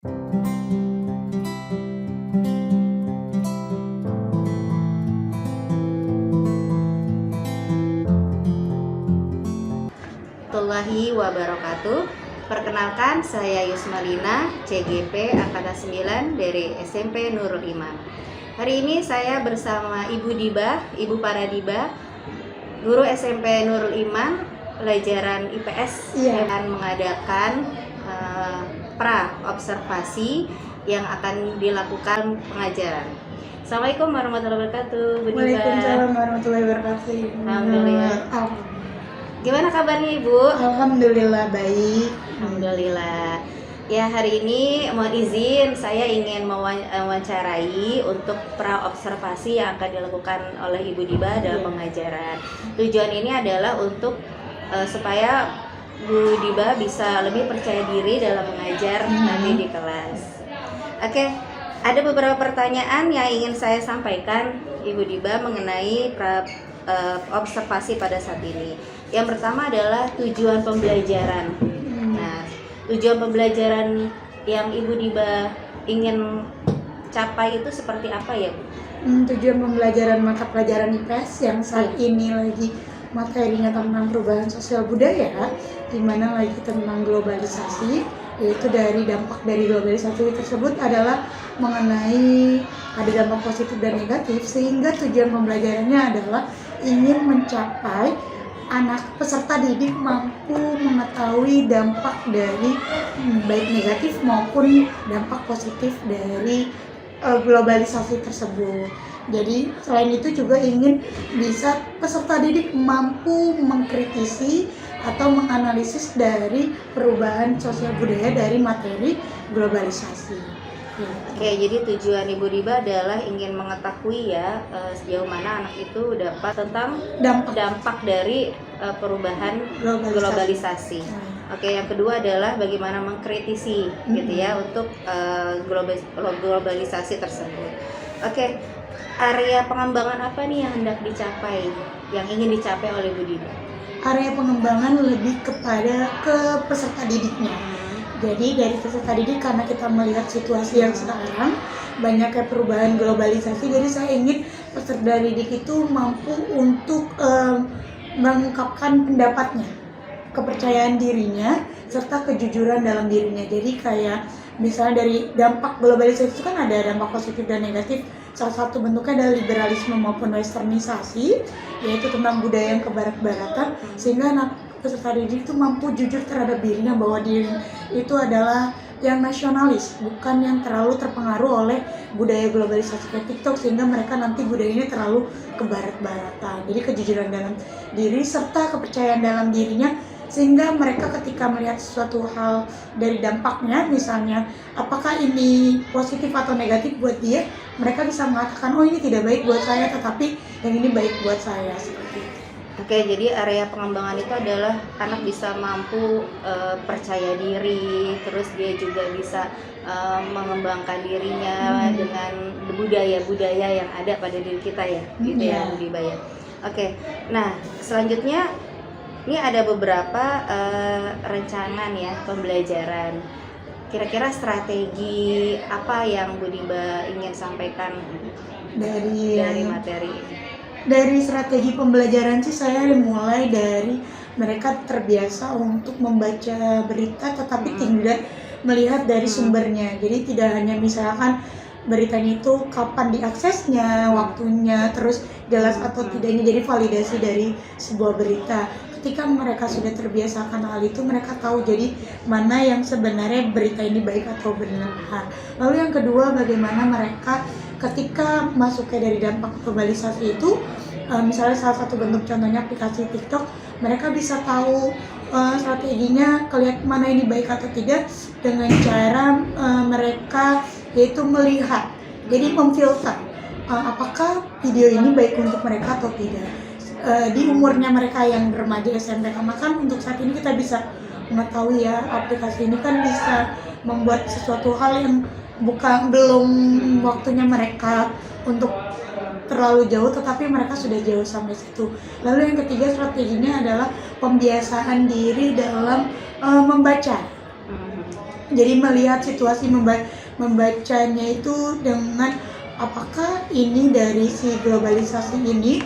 Warahmatullahi wabarakatuh. Perkenalkan, saya Yusmalina, CGP Angkatan 9 dari SMP Nurul Iman. Hari ini saya bersama Ibu Diba, Ibu Paradiba, guru SMP Nurul Iman, pelajaran IPS yang akan mengadakan pra-observasi yang akan dilakukan pengajaran. Assalamualaikum warahmatullahi wabarakatuh, Bu Diba. Waalaikumsalam warahmatullahi wabarakatuh. Alhamdulillah. Gimana kabarnya Ibu? Alhamdulillah baik. Alhamdulillah. Ya, hari ini mohon izin saya ingin mewawancarai untuk pra-observasi yang akan dilakukan oleh Ibu Diba dalam pengajaran. Tujuan ini adalah untuk supaya Bu Diba bisa lebih percaya diri dalam mengajar nanti di kelas. Oke, ada beberapa pertanyaan yang ingin saya sampaikan Ibu Diba mengenai observasi pada saat ini. Yang pertama adalah tujuan pembelajaran. Nah, tujuan pembelajaran yang Ibu Diba ingin capai itu seperti apa ya, Bu? Tujuan pembelajaran mata pelajaran IPS yang saat ini lagi materinya tentang perubahan sosial budaya, di mana lagi tentang globalisasi, yaitu dari dampak dari globalisasi tersebut adalah mengenai ada dampak positif dan negatif, sehingga tujuan pembelajarannya adalah ingin mencapai anak peserta didik mampu mengetahui dampak dari baik negatif maupun dampak positif dari globalisasi tersebut. Jadi selain itu juga ingin bisa peserta didik mampu mengkritisi atau menganalisis dari perubahan sosial budaya dari materi globalisasi. Oke, jadi tujuan Ibu Diba adalah ingin mengetahui ya sejauh mana anak itu dapat tentang dampak dari perubahan globalisasi. Oke, yang kedua adalah bagaimana mengkritisi gitu ya untuk globalisasi tersebut. Oke, area pengembangan apa nih yang hendak dicapai, yang ingin dicapai oleh Bu Diba? Area pengembangan lebih kepada ke peserta didiknya. Jadi dari peserta didik, karena kita melihat situasi yang sekarang banyaknya perubahan globalisasi, jadi saya ingin peserta didik itu mampu untuk mengungkapkan pendapatnya, kepercayaan dirinya, serta kejujuran dalam dirinya. Jadi kayak misalnya dari dampak globalisasi itu kan ada dampak positif dan negatif. Salah satu bentuknya adalah liberalisme maupun westernisasi, yaitu tentang budaya yang kebarat-baratan, sehingga anak peserta didik itu mampu jujur terhadap dirinya bahwa diri itu adalah yang nasionalis, bukan yang terlalu terpengaruh oleh budaya globalisasi kayak TikTok, sehingga mereka nanti budayanya terlalu kebarat-baratan. Jadi kejujuran dalam diri serta kepercayaan dalam dirinya, sehingga mereka ketika melihat sesuatu hal dari dampaknya, misalnya apakah ini positif atau negatif buat dia, mereka bisa mengatakan oh ini tidak baik buat saya, tetapi yang ini baik buat saya, seperti itu. Oke, jadi area pengembangan itu adalah anak bisa mampu percaya diri, terus dia juga bisa mengembangkan dirinya dengan budaya-budaya yang ada pada diri kita ya, gitu ya, Bu Diba ya. Oke, nah selanjutnya ini ada beberapa rancangan ya pembelajaran. Kira-kira strategi apa yang Bu Diba ingin sampaikan dari materi ini? Dari strategi pembelajaran sih saya mulai dari mereka terbiasa untuk membaca berita tetapi tidak melihat dari sumbernya. Jadi tidak hanya misalkan beritanya itu kapan diaksesnya, waktunya, terus jelas atau tidaknya, jadi validasi dari sebuah berita. Ketika mereka sudah terbiasakan hal itu, mereka tahu jadi mana yang sebenarnya berita ini baik atau benar. Lalu yang kedua, bagaimana mereka ketika masuknya dari dampak globalisasi itu, misalnya salah satu bentuk contohnya aplikasi TikTok, mereka bisa tahu strateginya, kelihatan mana ini baik atau tidak dengan cara mereka yaitu melihat, jadi memfilter apakah video ini baik untuk mereka atau tidak. Di umurnya mereka yang remaja SMP, karena kan untuk saat ini kita bisa mengetahui ya aplikasi ini kan bisa membuat sesuatu hal yang belum waktunya mereka untuk terlalu jauh, tetapi mereka sudah jauh sampai situ. Lalu yang ketiga strateginya adalah pembiasaan diri dalam membaca. Jadi melihat situasi membacanya itu dengan apakah ini dari si globalisasi ini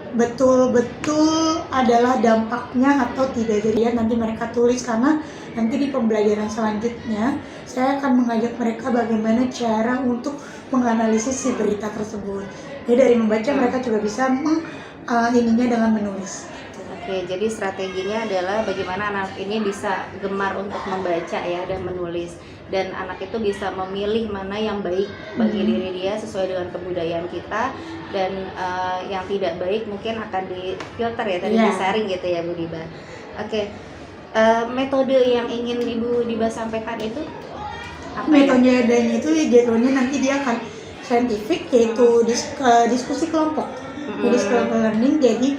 betul-betul adalah dampaknya atau tidak. Jadi ya nanti mereka tulis, karena nanti di pembelajaran selanjutnya saya akan mengajak mereka bagaimana cara untuk menganalisis si berita tersebut. Jadi dari membaca mereka juga bisa ininya dengan menulis. Oke, jadi strateginya adalah bagaimana anak ini bisa gemar untuk membaca ya dan menulis, dan anak itu bisa memilih mana yang baik bagi diri dia sesuai dengan kebudayaan kita, dan yang tidak baik mungkin akan difilter ya, tadi disaring gitu ya Bu Diba. Oke, metode yang ingin Ibu Diba sampaikan itu apa? Metodenya itu jadwalnya nanti dia akan scientific, yaitu diskusi kelompok. Jadi kelompok learning, jadi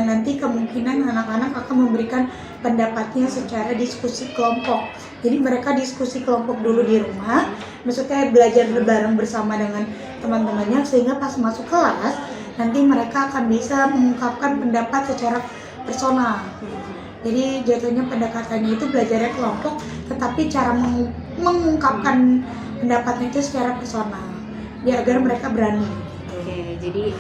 nanti kemungkinan anak-anak akan memberikan pendapatnya secara diskusi kelompok. Jadi mereka diskusi kelompok dulu di rumah, maksudnya belajar bareng bersama dengan teman-temannya, sehingga pas masuk kelas nanti mereka akan bisa mengungkapkan pendapat secara personal. Jadi jatuhnya pendekatannya itu belajarnya kelompok, tetapi cara mengungkapkan pendapatnya itu secara personal, ya agar mereka berani. Oke, jadi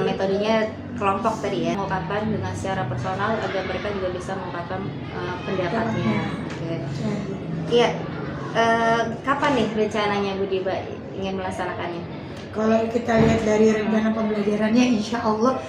metodenya kelompok tadi ya, mengungkapkan dengan secara personal agar mereka juga bisa mengungkapkan pendapatnya. Oke. Iya, kapan nih rencananya Bu Diba ingin melaksanakannya? Kalau kita lihat dari rencana pembelajarannya, insya Allah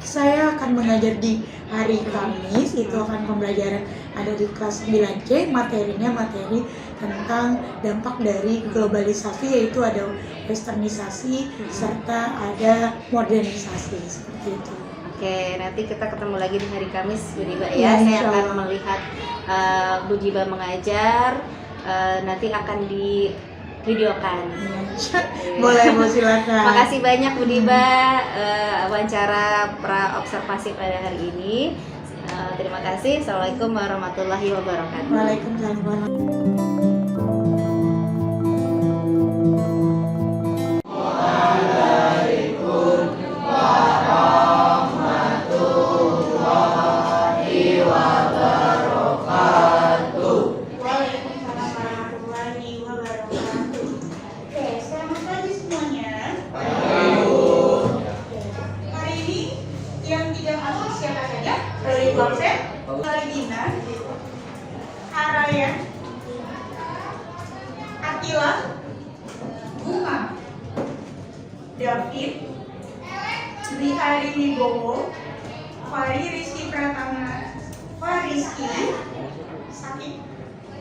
saya akan mengajar di hari Kamis. Itu akan pembelajaran ada di kelas 9C, materinya materi tentang dampak dari globalisasi, yaitu ada westernisasi serta ada modernisasi, seperti itu. Oke, nanti kita ketemu lagi di hari Kamis Bu Diba Ya, ya. Saya insya akan Allah melihat Bu Diba mengajar, nanti akan di videokan. Boleh, Bu, silakan. Makasih banyak Bu Diba wawancara pra observasi pada hari ini. Terima kasih. Assalamualaikum warahmatullahi wabarakatuh. Waalaikumsalam warahmatullahi wabarakatuh. Oke, selamat pagi semuanya. Hari ini yang tidak masuk siapa saja? Dari Warsen, Gina, Arayan, Akila, Bunga, David, Dwi Ari Wibowo, Fari Rizky Pratama, Fariski, Sakit,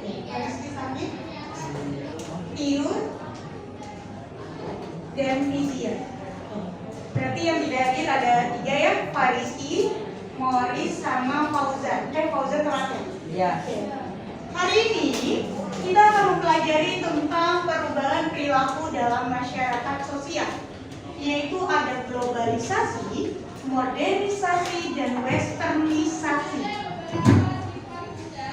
Fariski Sakit, Tiur, dan Fizia. Berarti yang tidak hadir ada 3 ya, Fariski, Morris, sama Fauzan. Fauzan terakhir. Iya. Hari ini kita akan mempelajari tentang perubahan perilaku dalam masyarakat sosial, yaitu ada globalisasi, modernisasi, dan westernisasi.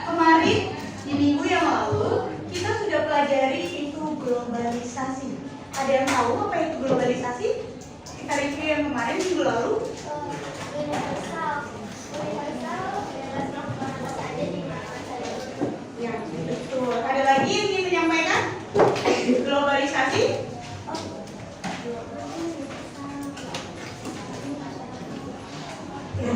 Kemarin di minggu yang lalu kita sudah pelajari itu globalisasi. Ada yang tahu apa itu globalisasi? Kita review yang kemarin minggu lalu. Ya, betul. Ada lagi yang ingin menyampaikan? Globalisasi? Ya,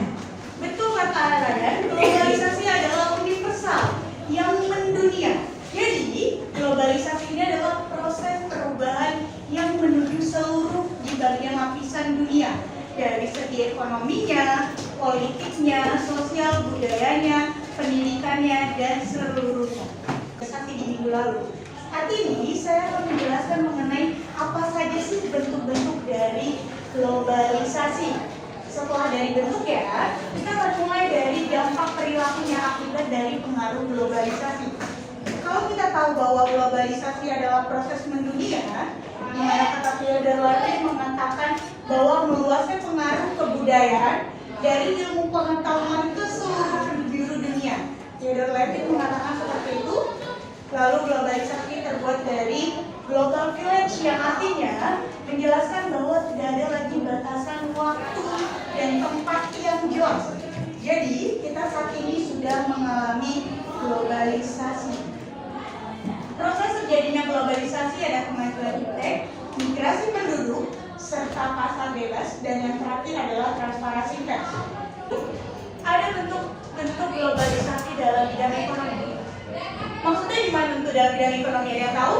betul kata Radan, globalisasi adalah universal yang mendunia. Jadi, globalisasi ini adalah proses perubahan yang menuju seluruh di bagian lapisan dunia, dari segi ekonominya, politiknya, sosial, budayanya, pendidikannya, dan seluruhnya. Seperti di minggu lalu. Saat ini saya akan menjelaskan mengenai apa saja sih bentuk-bentuk dari globalisasi. Setelah dari bentuk ya, kita akan mulai dari dampak perilakunya akibat dari pengaruh globalisasi. Kalau kita tahu bahwa globalisasi adalah proses mendunia, di mana kata Theodor Latin mengatakan bahwa meluasnya pengaruh kebudayaan dari ilmu pengetahuan ke seluruh penjuru dunia. Theodor Latin mengatakan seperti itu. Lalu globalisasi terbuat dari global village, yang artinya menjelaskan bahwa tidak ada lagi batasan waktu dan tempat yang jelas. Jadi kita saat ini sudah mengalami globalisasi. Proses terjadinya globalisasi ada kemajuan iptek, migrasi penduduk, serta pasar bebas, dan yang terakhir adalah transparansi pers. Ada bentuk-bentuk globalisasi dalam bidang ekonomi. Maksudnya gimana bentuk dalam bidang ekonomi? Ada yang tahu?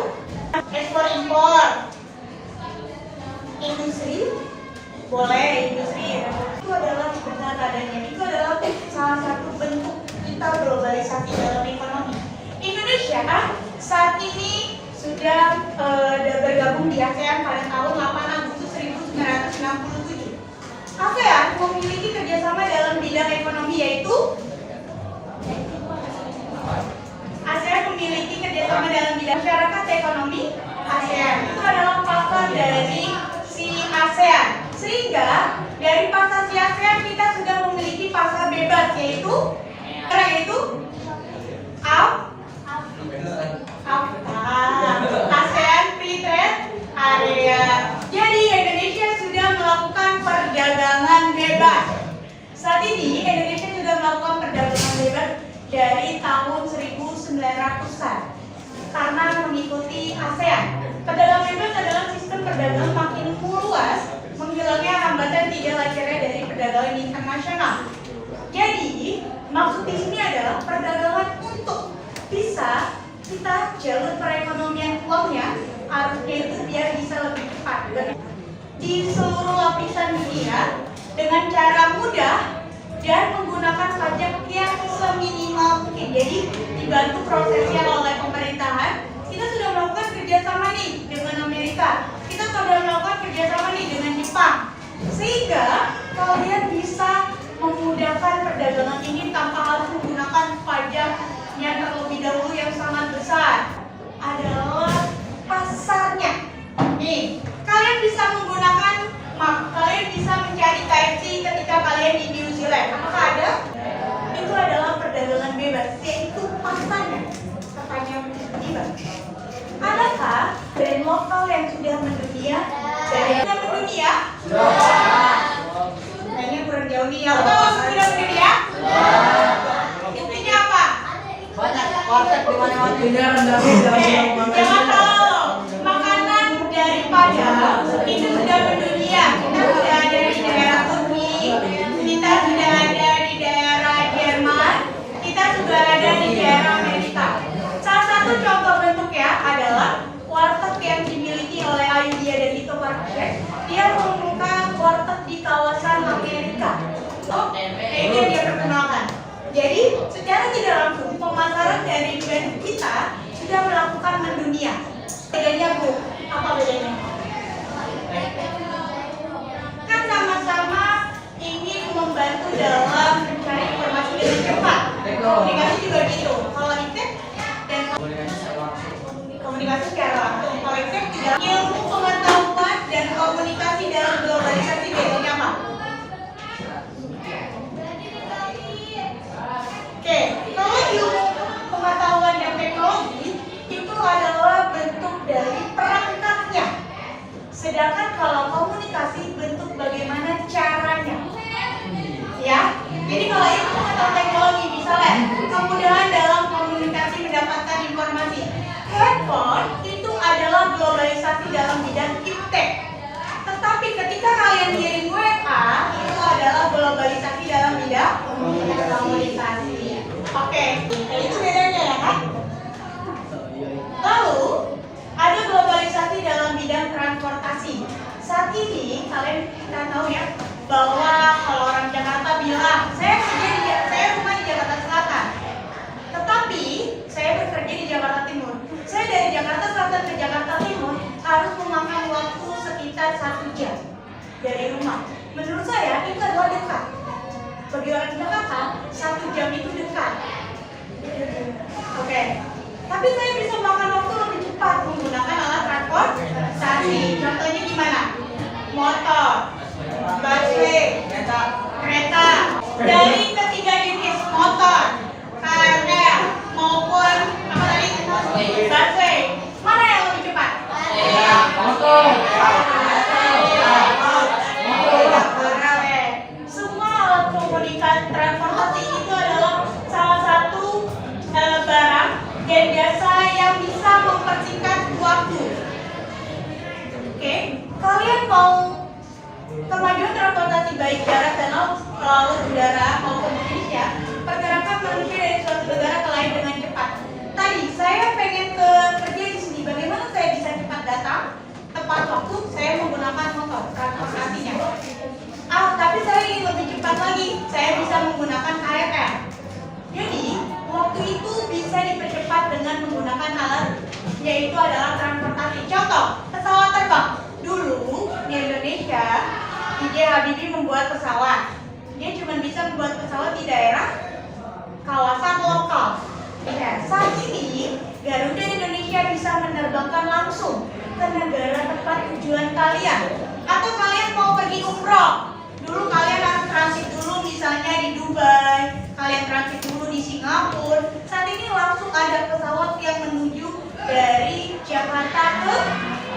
Ekspor impor, industri, boleh industri ya. Itu adalah benar adanya. Itu adalah salah satu bentuk kita globalisasi dalam ekonomi. Indonesia saat ini sudah bergabung di ASEAN pada tahun 8 Agustus 1967. ASEAN memiliki kerjasama dalam bidang ekonomi yaitu ASEAN memiliki kerjasama dalam bidang masyarakat ekonomi ASEAN. Itu adalah pasar dari si ASEAN. Sehingga dari pasar si ASEAN kita sudah memiliki pasar bebas yaitu ASEAN Free Trade Area. Jadi Indonesia sudah melakukan perdagangan bebas. Saat ini Indonesia sudah melakukan perdagangan bebas dari tahun 1900-an karena mengikuti ASEAN. Perdagangan bebas adalah sistem perdagangan makin meluas, menghilangnya hambatan tidak lancarnya dari perdagangan internasional. Jadi, maksud di sini adalah perdagangan untuk bisa kita jalur perekonomian uangnya arusnya itu biar bisa lebih cepat di seluruh lapisan dunia dengan cara mudah dan menggunakan pajak yang seminimal mungkin. Jadi dibantu prosesnya oleh pemerintahan. Kita sudah melakukan kerjasama nih dengan Amerika. Kita sudah melakukan kerjasama nih dengan Jepang. Sehingga kalian bisa memudahkan perdagangan ini tanpa harus menggunakan pajak yang terlebih dahulu yang sangat besar. Adalah pasarnya. Nih, kalian bisa menggunakan kalian bisa mencari KFC ketika kalian di New Zealand. Apakah ada? Itu adalah perdagangan bebas, yaitu pasarnya. Pertanyaan tiba. Adakah brand lokal yang sudah mendunia? Sudah mendunia? Kayaknya kurang jauh nih. Yang tahu sudah mendunia? Intinya apa? Banyak warteg di mana-mana. Jangan tahu. Makanan dari Padang itu sudah mendunia. Kita sudah ada di daerah Turki, kita sudah ada di daerah Jerman, kita sudah ada di daerah Amerika. Salah satu contoh bentuknya adalah warteg yang dimiliki oleh Ayudhya dan Tito Karnavian. Dia membuka warteg di kawasan Amerika. Ini yang dia perkenalkan. Jadi secara tidak langsung pemasaran dari brand kita sudah melakukan mendunia. Bedanya Bu, apa bedanya? Kan sama-sama ingin membantu dalam mencari informasi dengan cepat. Komunikasi juga gitu. Kalau iptek dan komunikasi secara langsung. Kalau iptek tidak. Ilmu pengetahuan dan komunikasi dalam globalisasi bedanya apa? Oke, kalau ilmu pengetahuan dan teknologi itu adalah bentuk dari perangkatnya. Sedangkan kalau komunikasi bentuk bagaimana caranya. Ya, jadi kalau ilmu pengetahuan teknologi misalnya kemudahan dalam komunikasi mendapatkan informasi. Handphone itu adalah globalisasi dalam bidang iptek. Tetapi ketika kalian kirim WA itu adalah globalisasi dalam bidang komunikasi. Oke, itu bedanya ya kan? Lalu ada globalisasi dalam bidang transportasi. Saat ini kalian kita tahu ya bahwa kalau orang Jakarta bilang saya rumah di Jakarta Selatan, tetapi saya bekerja di Jakarta Timur. Saya dari Jakarta Selatan ke Jakarta Timur harus memakan waktu sekitar 1 jam dari rumah. Menurut saya itu adalah dekat. Bagi orang Jakarta 1 jam itu dekat. Oke. Tapi saya bisa makan waktu lebih cepat menggunakan alat transportasi. Contohnya gimana? Motor, busway, kereta. Dari ketiga jenis motor, KRL maupun apa tadi? Busway. Mana yang lebih cepat? Motor. Semua alat komunikasi transportasi itu adalah salah satu barang dan jasa yang bisa yaitu adalah transportasi. Contoh, pesawat terbang. Dulu di Indonesia, B.J. Habibie membuat pesawat. Dia cuma bisa membuat pesawat di daerah kawasan lokal. Ya, saat ini Garuda Indonesia bisa menerbangkan langsung ke negara tempat tujuan kalian. Atau kalian mau pergi umroh. Dulu kalian harus transit dulu misalnya di Dubai, kalian transit dulu di Singapura. Saat ini langsung ada pesawat yang menuju dari Jakarta ke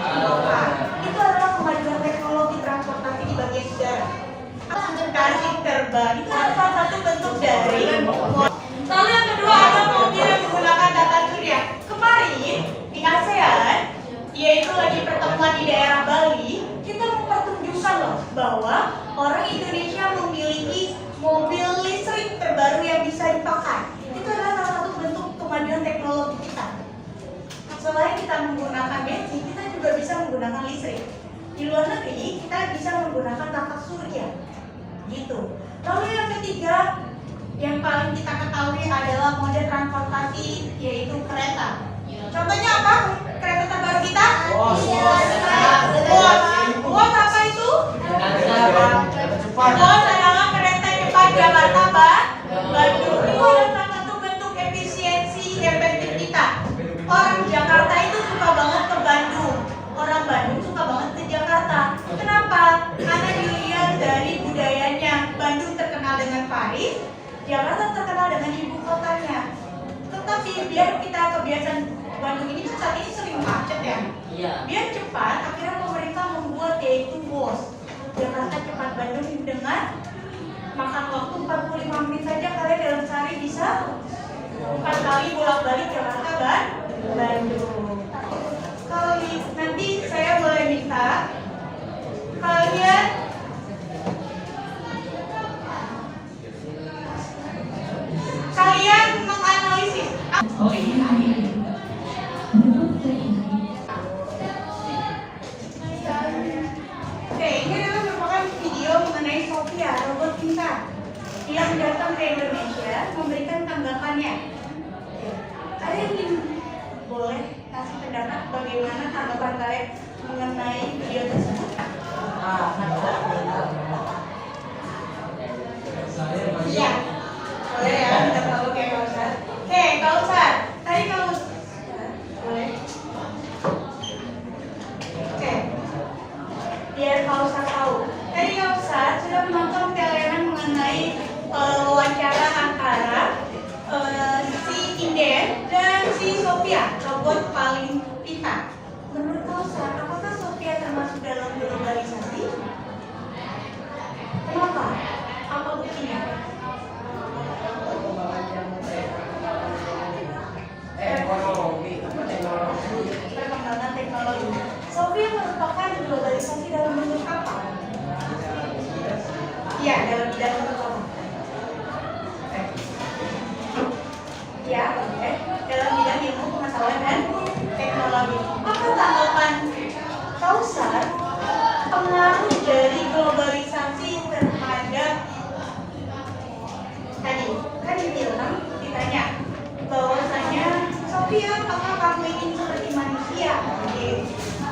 Eropa. Itu adalah kemajuan teknologi transportasi di bagian udara. Kasih terbang itu adalah salah satu bentuk dari. Lalu yang kedua adalah mobil yang menggunakan data surya. Kemarin di ASEAN, yaitu lagi pertemuan di daerah Bali, kita mempertunjukkan loh bahwa orang Indonesia memiliki mobil listrik terbaru yang bisa dipakai. Itu adalah salah satu bentuk kemajuan teknologi kita. Selain kita menggunakan bensin, kita juga bisa menggunakan listrik. Di luar negeri, kita bisa menggunakan data surya. Gitu. Lalu yang ketiga, yang paling kita ketahui adalah mode transportasi, yaitu kereta. Contohnya apa? Kereta terbaru kita? Bos apa itu? Bos adalah kereta cepat Jakarta Bandung. Itu adalah salah satu bentuk efisiensi efektif kita. Orang Jakarta itu suka banget ke Bandung. Orang Bandung suka banget ke Jakarta. Kenapa? Karena dilihat dari budayanya. Bandung terkenal dengan Paris, Jakarta terkenal dengan ibu kotanya. Tetapi biar kita kebiasaan Bandung ini kan saat ini sering macet ya. Biar cepat, akhirnya pemerintah membuat yaitu WOS, Jakarta Cepat Bandung, dengan makan waktu 45 menit saja kalian dalam sehari bisa 4 kali bolak-balik Jakarta Bandung. Nanti saya boleh minta kalian menganalisis. Oke, ini adalah merupakan video mengenai Sophia, robot pintar yang datang ke Indonesia memberikan tanggapannya. Ada yang ingin boleh kasih pendapat bagaimana tanggapan kalian mengenai video tersebut? Iya, boleh ya, kita tahu kayak Kausar. Oke, Kausar, tadi Kausar, boleh? Oke, biar Kausar tahu. Tadi Kausar sudah menonton telenan mengenai wawancara antara si Inden dan si Sophia, robot paling pintar. Menurut Kausar, apakah Sophia termasuk dalam globalisasi? Kenapa? Apa buktinya? Perkembangan teknologi. Sophia merupakan globalisasi dalam bentuk apa? Iya, dalam bidang apa? Ya, dalam bidang ilmu pengetahuan dan teknologi. Apa tanggapan Kausar pengaruh dari globalisasi terhadap tadi? Kan dibilang, ditanya bahwasanya Sophia, apakah kamu ingin seperti manusia?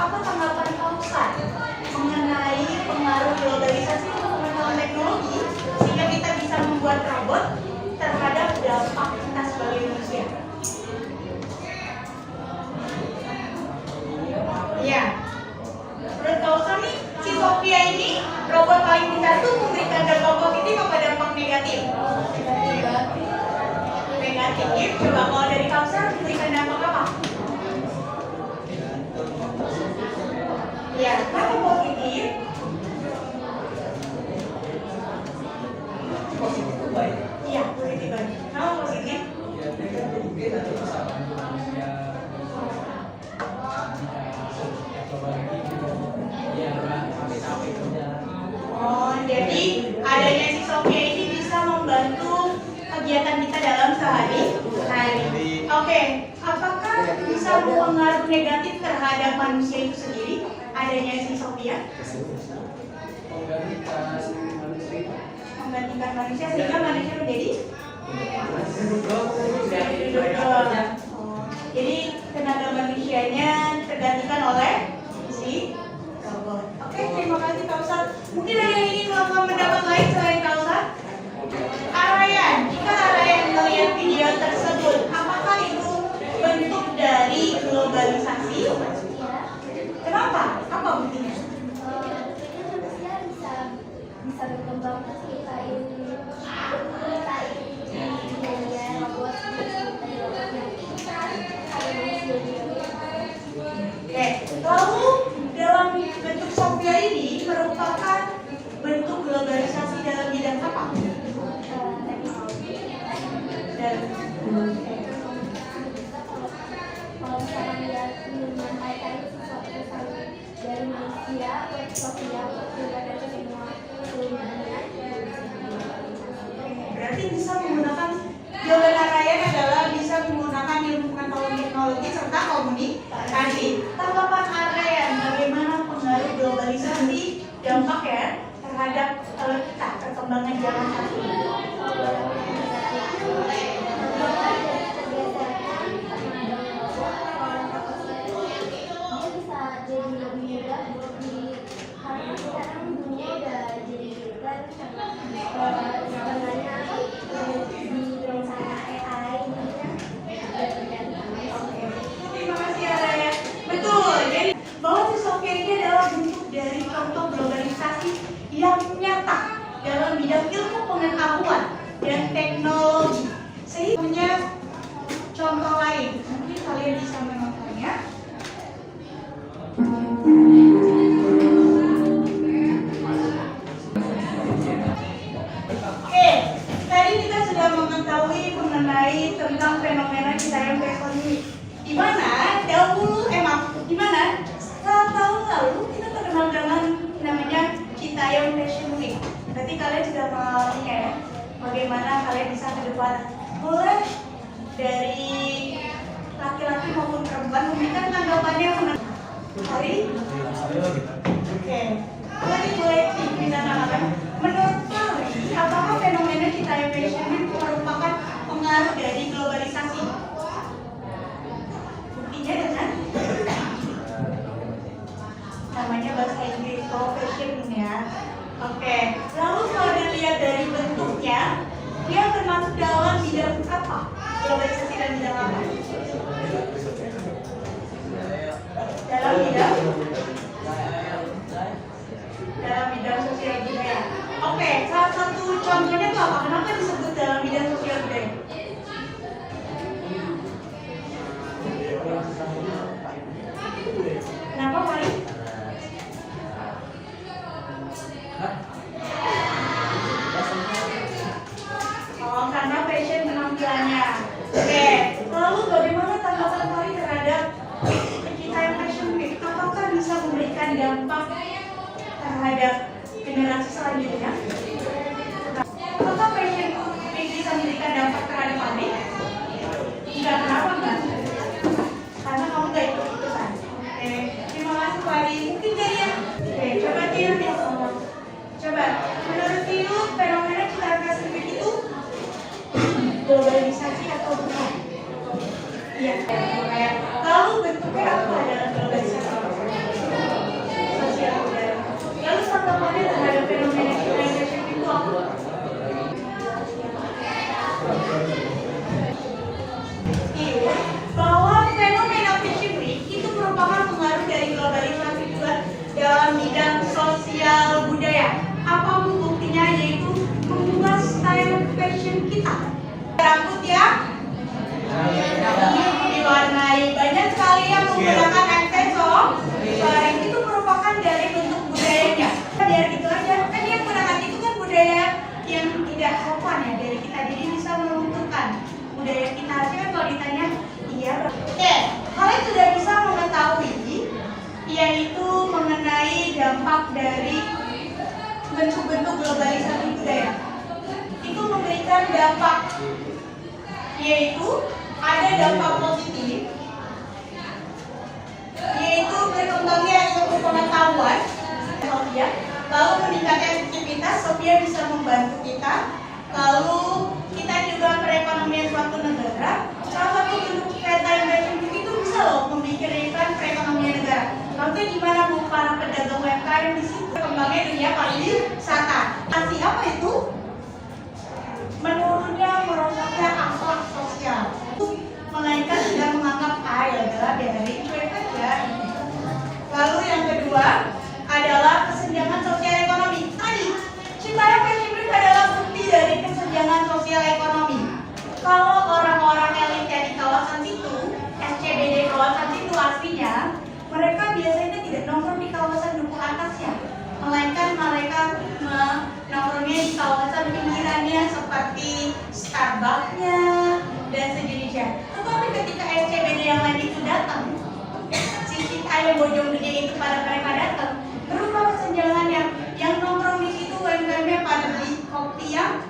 Apa tanggapan Kausar mengenai pengaruh globalisasi untuk pengetahuan teknologi sehingga kita bisa membuat robot terhadap dampak kita sebagai manusia? Iya. Menurut Kausar nih, si Sophia ini robot paling pintar itu memberikan dampak positif apa dampak negatif? Negatif. Coba kalau dari Kausar memberikan dampak apa? Ya, kenapa positif? Positif itu baik. Iya, positif banget. Kenapa positif? Ya, dia mungkin ada masalah manusia. Oh, jadi adanya si Sophia ini bisa membantu kegiatan kita dalam sehari-hari. Oke, apakah bisa berpengaruh negatif terhadap manusia itu sendiri adanya si Sophia? Menggantikan manusia sehingga manusia menjadi Jadi tenaga manusianya tergantikan oleh si robot. Oke, terima kasih Kak Ustadz. Mungkin ada yang ingin melakukan pendapat lain selain Kak Ustadz? Arayan, jika Arayan melihat video tersebut, apakah itu bentuk dari globalisasi? Kenapa? Apa buktinya? Manusia bisa berkembang kita ini robot Oke, lalu dalam bentuk Sophia ini merupakan bentuk globalisasi dalam bidang apa? Dan kalau misalkan dia menyampaikan sesuatu dari manusia ke Sofia menggunakan semua keunikan. berarti bisa menggunakan jawaban Arayan adalah bisa menggunakan ilmu pengetahuan teknologi serta komunikasi. Tanggapan Arayan bagaimana pengaruh globalisasi dampak ya terhadap kita perkembangan zaman saat ini? Terima kasih Arayan. Betul. Jadi bahwa si Sophia ini adalah bentuk dari contoh globalisasi yang nyata dalam bidang ilmu pengetahuan dan teknologi. Sehingga punya contoh lain. Mungkin kalian bisa menontonnya. Oke, tadi kita sudah mengetahui mengenai tentang fenomena Citayam Fashion Week. Di mana di mana 1 tahun lalu kita terkenal dengan namanya Citayam Fashion Week. Berarti kalian sudah mengalaminya ya. Bagaimana kalian bisa ke depan boleh dari laki-laki maupun perempuan memberikan tanggapannya mengenai hari. Oke, tadi boleh bisa namakan. Menurut kalian, apakah fenomena Citayam Fashion Week merupakan pengaruh dari globalisasi? Buktinya dengan namanya bahasa Inggris fashion ya. Oke, lalu kalau dilihat dari bentuknya, dia termasuk dalam bidang apa? Globalisasi dan bidang apa? Dalam bidang sosial budaya. Oke, salah satu contohnya itu apa? Kenapa disebut dalam bidang sosial budaya? Kenapa Farid? Oh, karena fashion penampilannya. Oke, lalu bagaimana tanggapan Farid terhadap Citayam Fashion Week? Apakah bisa memberikan dampak terhadap generasi selanjutnya? Apakah fashion week bisa memberikan dampak terhadap Farid? Enggak, kenapa enggak? Karena kamu gak ikut ikutan. Oke, terima kasih Farid. Mungkin dari yang coba Tiun ya. Coba, menurut Tiun fenomena Citayam Fashion Week itu globalisasi atau bukan? Iya, kayak lalu bentuknya apa dalam globalisasi? Sosial budaya. Lalu tanggapannya terhadap fenomena Citayam Fashion Week itu apa? Iya, bahwa fenomena Fashion Week itu merupakan pengaruh dari globalisasi juga dalam bidang sosial budaya. Apa buktinya? Yaitu mengubah style fashion kita. Rambut ya diwarnai, banyak sekali yang menggunakan aksesoris. Itu merupakan dari bentuk budayanya. Biar gitu aja, kan yang menggunakan itu kan budaya yang tidak sopan ya dari kita, jadi bisa melunturkan budaya kita. Harusnya kan kalau ditanya iya. Oke, kalian sudah bisa mengetahui yaitu mengenai dampak dari bentuk-bentuk globalisasi budaya. Itu memberikan dampak, yaitu ada dampak positif, yaitu berkembangnya ilmu pengetahuan Sophia, lalu meningkatkan efektivitas. Sophia bisa membantu kita, lalu kita juga perekonomian suatu negara. Salah satu bentuk Citayam Fashion Week loh memikirkan perekonomian negara. Lalu gimana Bu para pedagang UMKM di situ berkembangnya dunia pariwisata? Kasih apa itu? Menurunnya merosotnya akhlak sosial. Melainkan tidak menganggap adalah dari cuek aja. Lalu yang kedua adalah kesenjangan sosial ekonomi. Tadi Citayam Fashion Week adalah bukti dari kesenjangan sosial ekonomi. Kalau orang-orang elit di kawasan situ, SCBD kawasan situ aslinya, mereka biasanya tidak nongkrong di kawasan duku atas ya, melainkan mereka nongkrongnya di kawasan pinggirannya seperti Starbucks-nya dan sejenisnya. Tetapi ketika SCBD yang lain itu datang, si Citayam Bojonggede itu pada mereka datang, berubah kesenjangannya. Yang nongkrong di situ UMKM-nya pada beli kopi yang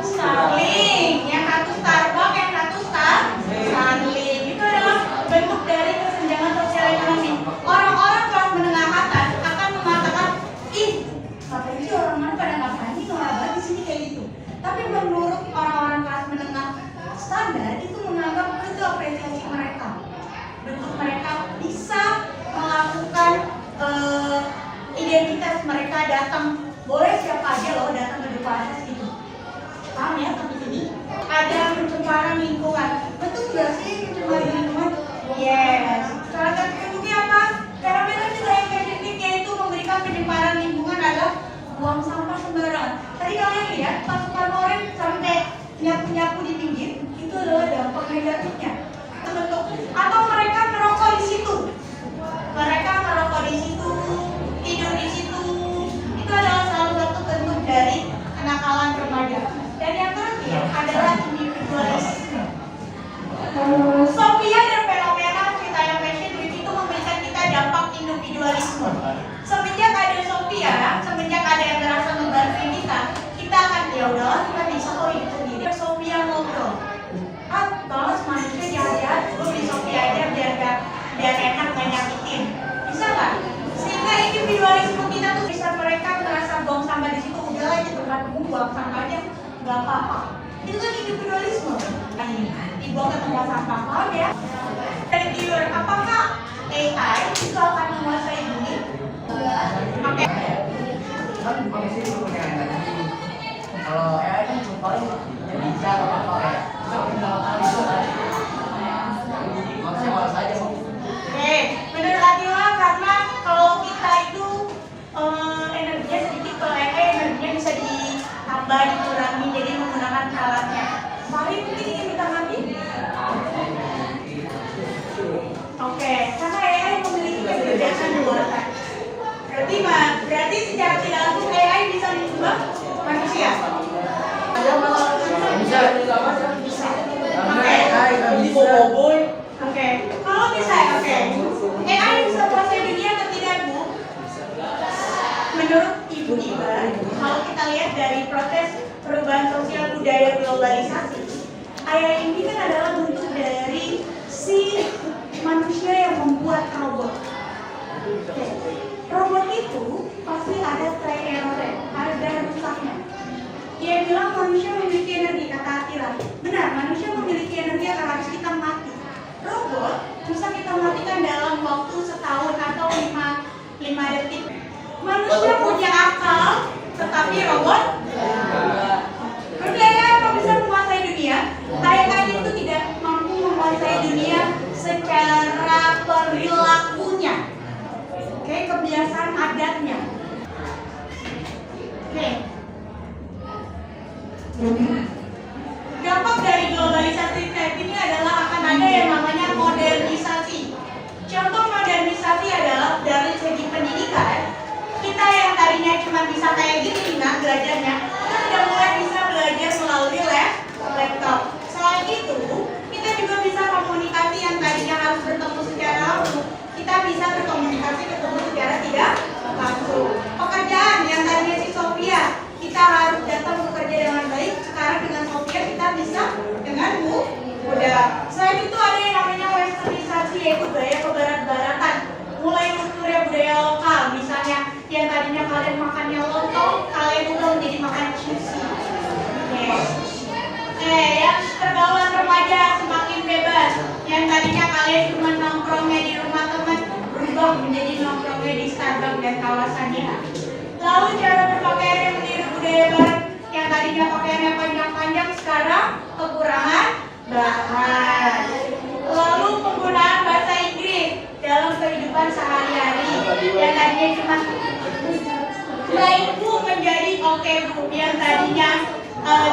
Starling, yang satu Starbucks, yang satu Starling. Itu adalah bentuk dari kesenjangan sosial ekonomi. Orang-orang kelas menengah atas akan mengatakan, ih, ngapain sih orang-orang pada ngapain sih ngelabah di sini kayak gitu. Tapi menurut orang-orang kelas menengah standar itu menganggap itu apresiasi mereka. Bentuk mereka bisa melakukan identitas mereka datang. Boleh siapa aja loh datang ke duku atas gitu. Paham ya sampai sini? Ada pencemaran lingkungan. Betul nggak sih pencemaran lingkungan? Yes. Salah satu bentuknya apa? Fenomena Citayam Fashion Week yaitu memberikan pencemaran lingkungan adalah buang sampah sembarangan. Tadi kalian lihat pasukan oranye sampai nyapu-nyapu di pinggir, itu adalah dampak negatifnya. Bentuk atau mereka merokok di situ. Mereka merokok di situ, tidur di situ. Itu adalah salah satu bentuk dari kenakalan remaja. Dan yang terakhir adalah individualisme. Sophia dan fenomena Citayam Fashion Week itu memberikan kita dampak individualisme. Semenjak ada Sophia, semenjak ada yang merasa membantu kita akan ya udahlah kita bisa kok hidup sendiri. Sophia ngobrol. Ah, balas manusia jahat-jahat, gue beli Sophia aja biar enak gak nyakitin. Bisa nggak? Sehingga individualisme kita tuh bisa mereka merasa buang sampah di situ udahlah itu tempat umum buang sampahnya nggak apa-apa. Itu kan individualisme. Dibuang ke tempat sampah, paham ya? Dari tidur, apakah AI itu akan menguasai dunia? Oke. Kan pakai sini punya kalau AI kan paling bisa apa ya? Maksudnya malas aja mau. Oke, menurut Atila karena kalau kita itu energinya sedikit, kalau AI energinya bisa ditambah, dikurangi, jadi menggunakan alatnya. Paling mungkin ingin kita mati. Oke, karena AI memiliki kecerdasan buatan. Berarti secara tidak langsung AI bisa mengubah manusia. Bisa. Oke. Oke. Kalau bisa, oke. AI bisa menguasai dunia atau tidak, Bu? Menurut Ibu Diba, kalau kita lihat dari proses perubahan sosial budaya globalisasi, AI ini kan adalah bentuk dari si manusia yang membuat robot. Oke. Robot itu pasti ada try error-nya, ada rusaknya. Dia bilang manusia memiliki energi, kata Atila. Benar, manusia memiliki energi akan harus kita mati. Robot bisa kita matikan dalam waktu setahun atau 5 detik. Manusia punya akal, tetapi robot budaya yang bisa menguasai dunia. AI itu tidak mampu menguasai dunia secara perilakunya. Oke, kebiasaan adatnya. Oke. Dampak dari globalisasi saat ini adalah akan ada yang namanya modernisasi. Contoh modernisasi adalah dari segi pendidikan. Kita yang tadinya cuma bisa kayak gini nah belajarnya, kita sudah mulai bisa belajar melalui laptop. Selain itu, kita juga bisa komunikasi yang tadinya harus bertemu secara langsung. Kita bisa berkomunikasi ketemu secara tidak langsung. Pekerjaan yang tadinya si Sophia kita harus datang bekerja dengan baik, sekarang dengan Sophia kita bisa dengan mudah. Selain itu ada yang namanya westernisasi, yaitu gaya kebarat-baratan. Mulai munculnya budaya lokal, misalnya yang tadinya kalian makannya lontong, kalian ubah menjadi makan sushi. Yang pergaulan remaja semakin bebas. Yang tadinya kalian cuma nongkrongnya di rumah teman berubah menjadi nongkrongnya di Starbucks dan kawasannya. Lalu cara berpakaian yang meniru budaya barat yang tadinya pakaiannya panjang-panjang sekarang kekurangan bahan. Lalu penggunaan bahasa Inggris dalam kehidupan sehari-hari yang tadinya cuma baik bu menjadi oke bu, yang tadinya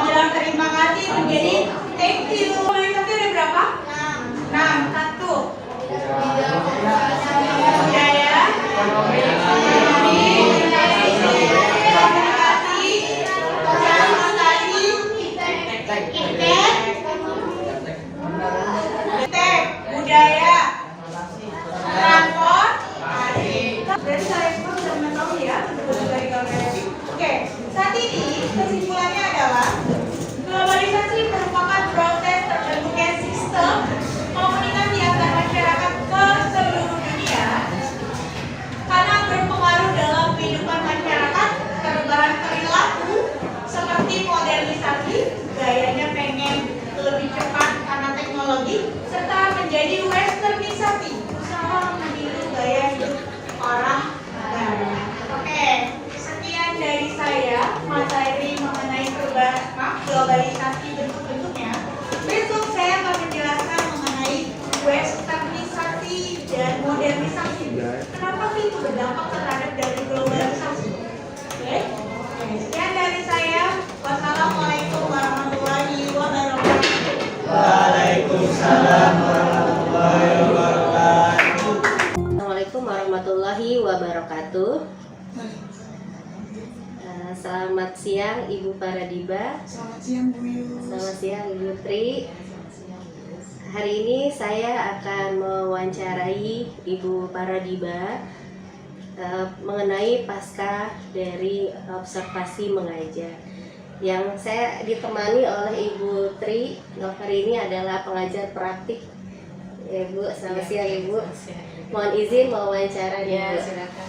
bilang terima kasih menjadi thank you. Tapi ada berapa? 6. Satu. Budaya. Budaya, transportasi. Dari saya semua sudah mengetahui ya dari gambarnya. Oke, saat ini kesimpulannya adalah globalisasi merupakan proses terbentuknya sistem komunikasi antar masyarakat ke seluruh dunia karena berpengaruh dalam kehidupan masyarakat, perubahan perilaku seperti modernisasi, gayanya pengen lebih cepat karena teknologi, serta menjadi westernisasi, usaha meniru gaya hidup orang barat. Oke, sekian dari saya materi mengenai globalisasi bentuk-bentuknya. Besok saya akan menjelaskan mengenai westernisasi dan modernisasi. Kenapa sih itu berdampak terhadap dari globalisasi? Oke, sekian dari saya. Wassalamualaikum warahmatullahi wabarakatuh. Waalaikumsalam warahmatullahi wabarakatuh. Assalamualaikum warahmatullahi wabarakatuh. Selamat siang Ibu Paradiba. Selamat siang Bu Yus. Selamat siang Ibu Tri. Hari ini saya akan mewawancarai Ibu Paradiba mengenai pasca dari observasi mengajar. Yang saya ditemani oleh Ibu Tri hari ini adalah pengajar praktik. Ibu, selamat siang Ibu. Mohon izin mewawancara Ya, Ibu. silakan.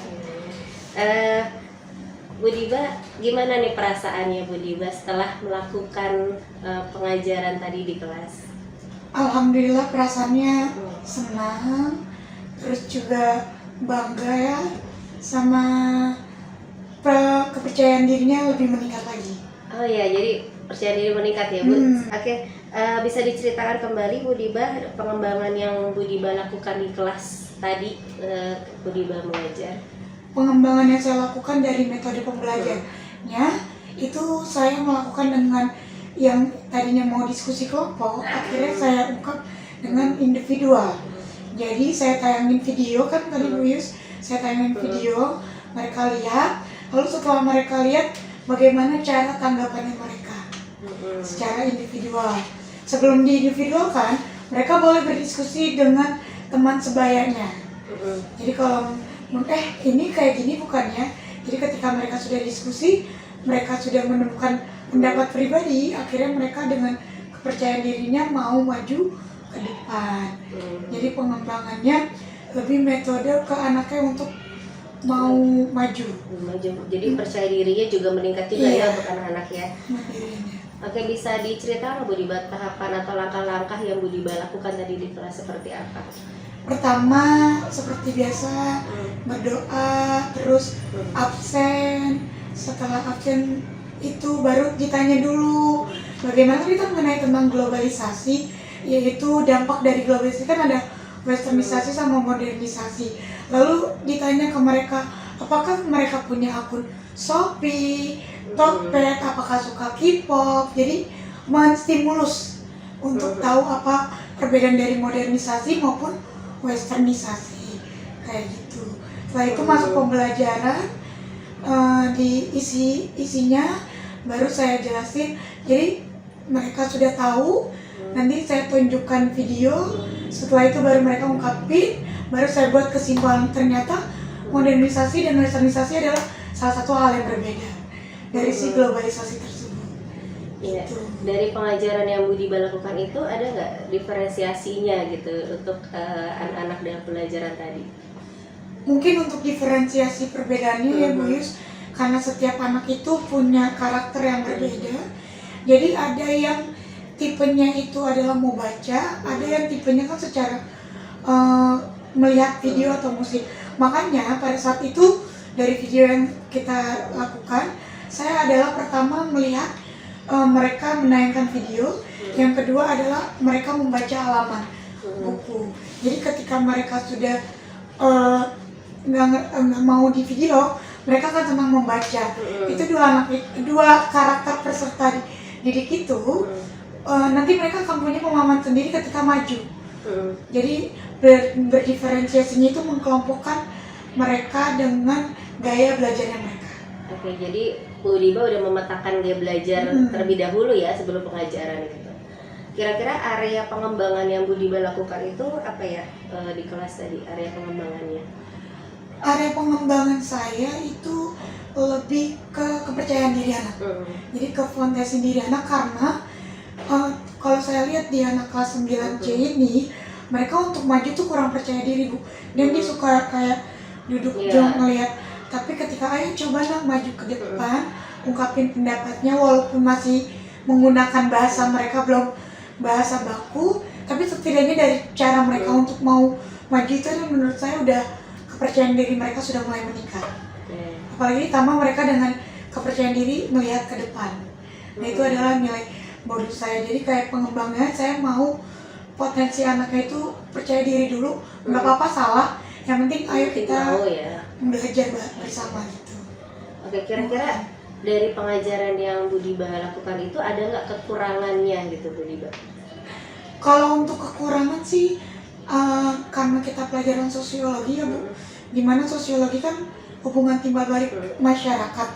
Bu Diba, gimana nih perasaannya Bu Diba setelah melakukan pengajaran tadi di kelas? Alhamdulillah perasaannya senang, terus juga bangga ya, sama kepercayaan dirinya lebih meningkat lagi. Oh ya, jadi percaya diri meningkat ya Bu. Oke, bisa diceritakan kembali Bu Diba pengembangan yang Bu Diba lakukan di kelas tadi, Bu Diba mengajar? Pengembangan yang saya lakukan dari metode pembelajarannya itu saya melakukan dengan yang tadinya mau diskusi kelompok, akhirnya saya ungkap dengan individual. Jadi saya tayangin video kan tadi Bu Yus, saya tayangin video, mereka lihat, lalu setelah mereka lihat bagaimana cara tanggapannya mereka secara individual. Sebelum diindividualkan, mereka boleh berdiskusi dengan teman sebayanya. Jadi kalau ini kayak gini bukannya. Jadi ketika mereka sudah diskusi, mereka sudah menemukan pendapat pribadi, akhirnya mereka dengan kepercayaan dirinya mau maju ke depan. Jadi pengembangannya lebih metode ke anaknya untuk mau maju. Jadi percaya dirinya juga meningkat juga Iya. ya untuk anak-anak ya. Oke, bisa diceritakan Bu Diba tahapan atau langkah-langkah yang Bu Diba lakukan tadi di kelas seperti apa? Pertama seperti biasa berdoa, terus absen. Setelah absen itu baru ditanya dulu bagaimana kita mengenai tentang globalisasi, yaitu dampak dari globalisasi kan ada westernisasi sama modernisasi. Lalu ditanya ke mereka apakah mereka punya akun Shopee, Tokped, apakah suka K-pop. Jadi menstimulus untuk tahu apa perbedaan dari modernisasi maupun westernisasi kayak gitu. Setelah itu masuk pembelajaran, di isinya baru saya jelasin. Jadi mereka sudah tahu, nanti saya tunjukkan video. Setelah itu baru mereka ungkapin, baru saya buat kesimpulan ternyata modernisasi dan westernisasi adalah salah satu hal yang berbeda dari si globalisasi tersebut. Iya. Gitu. Dari pengajaran yang Bu Diba lakukan itu ada nggak diferensiasinya gitu untuk anak-anak dalam pelajaran tadi? Mungkin untuk diferensiasi perbedaannya ya Bu Yus, karena setiap anak itu punya karakter yang berbeda. Jadi ada yang tipenya itu adalah mau baca, ada yang tipenya kan secara melihat video atau musik. Makanya pada saat itu dari video yang kita lakukan, saya adalah pertama melihat mereka menayangkan video, yang kedua adalah mereka membaca halaman buku. Jadi ketika mereka sudah nggak mau di video, mereka kan senang membaca. Itu dua karakter peserta didik itu nanti mereka akan punya pemahaman sendiri ketika maju. Jadi berdiferensiasinya itu mengkelompokkan mereka dengan gaya belajarnya mereka. Oke, jadi Bu Diba udah memetakan gaya belajar terlebih dahulu ya sebelum pengajaran gitu. Kira-kira area pengembangan yang Bu Diba lakukan itu apa ya di kelas tadi, area pengembangannya? Area pengembangan saya itu lebih ke kepercayaan diri anak. Jadi ke fondasi diri anak, karena kalau saya lihat di anak kelas 9C ini, mereka untuk maju tuh kurang percaya diri, Bu. Dan dia suka kayak duduk jauh ngeliat. Tapi ketika ayo coba nak maju ke depan, ungkapin pendapatnya walaupun masih menggunakan bahasa mereka belum bahasa baku, tapi setidaknya dari cara mereka untuk mau maju itu menurut saya udah kepercayaan diri mereka sudah mulai meningkat. Apalagi ditambah mereka dengan kepercayaan diri melihat ke depan. Nah itu adalah nilai modus saya. Jadi kayak pengembangnya saya mau potensi anaknya itu percaya diri dulu, nggak apa-apa salah, yang penting ayo kita belajar bersama gitu. Oke, kira-kira dari pengajaran yang Bu Diba lakukan itu ada nggak kekurangannya gitu Bu Diba? Kalau untuk kekurangan sih karena kita pelajaran sosiologi ya Bu, dimana sosiologi kan hubungan timbal balik masyarakat,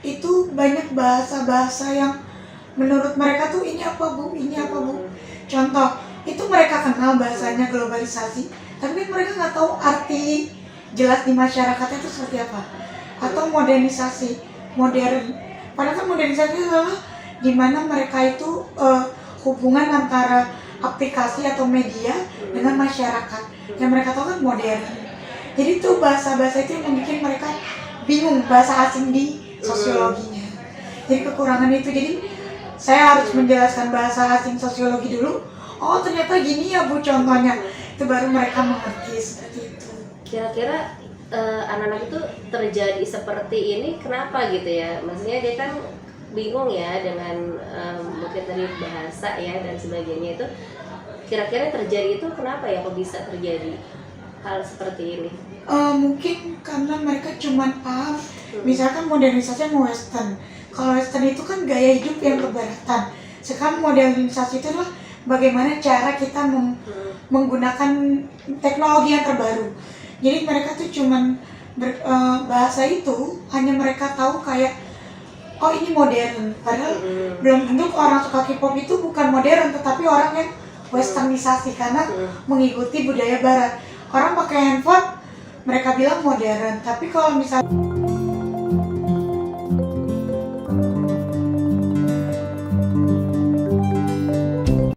itu banyak bahasa-bahasa yang menurut mereka tuh ini apa Bu, ini apa Bu. Contoh, itu mereka kenal bahasanya globalisasi, tapi mereka nggak tahu arti jelas di masyarakatnya itu seperti apa. Atau modernisasi, modern. Padahal kan modernisasi adalah dimana mereka itu hubungan antara aplikasi atau media dengan masyarakat. Yang mereka tahu kan modern. Jadi itu bahasa-bahasa itu yang membuat mereka bingung, bahasa asing di sosiologinya. Jadi kekurangan itu, jadi saya harus menjelaskan bahasa asing sosiologi dulu. Oh ternyata gini ya Bu contohnya, itu baru mereka mengerti seperti itu. Kira-kira anak-anak itu terjadi seperti ini kenapa gitu ya? Maksudnya dia kan bingung ya dengan mungkin dari bahasa ya dan sebagainya itu. Kira-kira terjadi itu kenapa ya kok bisa terjadi hal seperti ini? Mungkin karena mereka cuma paham, misalkan modernisasi mau western. Kalau western itu kan gaya hidup yang kebaratan. Sekarang modernisasi itu adalah bagaimana cara kita menggunakan teknologi yang terbaru. Jadi mereka tuh cuman bahasa itu hanya mereka tahu kayak oh ini modern. Padahal belum tentu orang suka K-pop itu bukan modern, tetapi orang yang westernisasi karena mengikuti budaya barat. Orang pakai handphone mereka bilang modern, tapi kalau misalnya